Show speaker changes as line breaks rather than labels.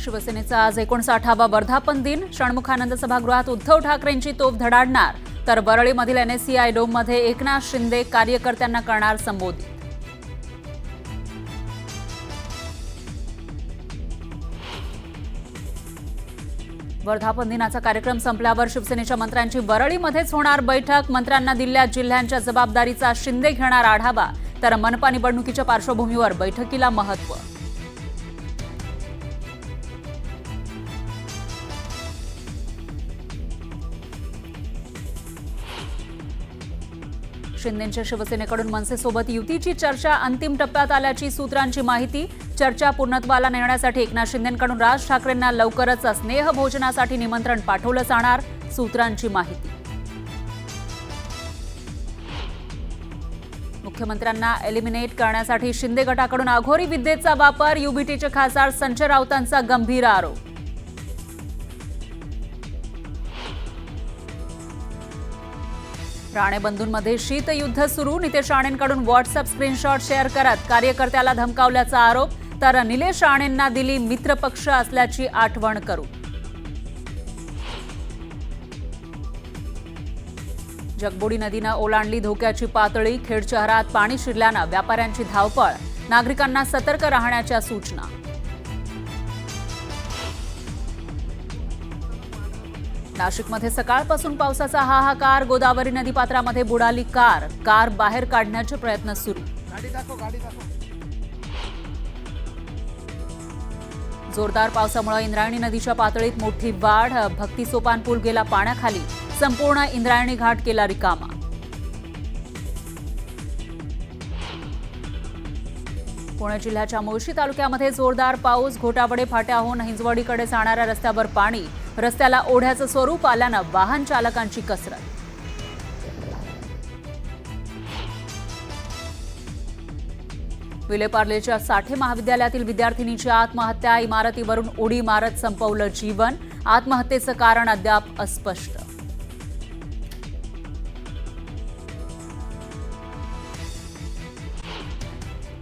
शिवसेनेचा आज 59वा वर्धापन दिन. षण्मुखानंद सभागृहात उद्धव ठाकरेंची तोफ धडाडणार, तर वरळीमधील NSCI डोममध्ये एकनाथ शिंदे कार्यकर्त्यांना करणार संबोधित. वर्धापन दिनाचा कार्यक्रम संपल्यावर शिवसेनेच्या मंत्र्यांची वरळीमध्येच होणार बैठक. मंत्र्यांना दिलेल्या जिल्ह्यांच्या जबाबदारीचा शिंदे घेणार आढावा, तर मनपा निवडणुकीच्या पार्श्वभूमीवर बैठकीला महत्त्व. शिंदेंच्या शिवसेनेकडून मनसेसोबत युतीची चर्चा अंतिम टप्प्यात आल्याची सूत्रांची माहिती. चर्चा पूर्णत्वाला नेण्यासाठी एकनाथ शिंदेंकडून राज ठाकरेंना लवकरच स्नेहभोजनासाठी निमंत्रण पाठवलं जाणार, सूत्रांची माहिती. मुख्यमंत्र्यांना एलिमिनेट करण्यासाठी शिंदे गटाकडून अघोरी विद्येचा वापर, युबीटीचे खासदार संजय राऊतांचा गंभीर आरोप. राणेबंधूंमध्ये शीतयुद्ध सुरू, नितेश राणेंकडून व्हॉट्सअप स्क्रीनशॉट शेअर करत कार्यकर्त्याला धमकावल्याचा आरोप, तर निलेश राणेंना दिली मित्रपक्ष असल्याची आठवण करू. जगबुडी नदीनं ओलांडली धोक्याची पातळी, खेड शहरात पाणी शिरल्यानं व्यापाऱ्यांची धावपळ, नागरिकांना सतर्क राहण्याच्या सूचना. नाशिकमध्ये सकाळपासून पावसाचा हाहाकार, गोदावरी नदीपात्रामध्ये बुडाली कार बाहेर काढण्याचे प्रयत्न सुरू. जोरदार पावसामुळे इंद्रायणी नदीच्या पातळीत मोठी वाढ, भक्ती सोपान पूल गेला पाण्याखाली, संपूर्ण इंद्रायणी घाट केला रिकामा. पुणे जिल्ह्याच्या मुळशी तालुक्यामध्ये जोरदार पाऊस, घोटावडे फाट्याहून हिंजवडीकडे जाणाऱ्या रस्त्यावर पाणी, रस्त्याला ओढ्याचं स्वरूप आल्यानं वाहन चालकांची कसरत. विलेपार्लेच्या साठे महाविद्यालयातील विद्यार्थिनीची आत्महत्या, इमारतीवरून उडी मारत संपवलं जीवन, आत्महत्येचं कारण अद्याप अस्पष्ट.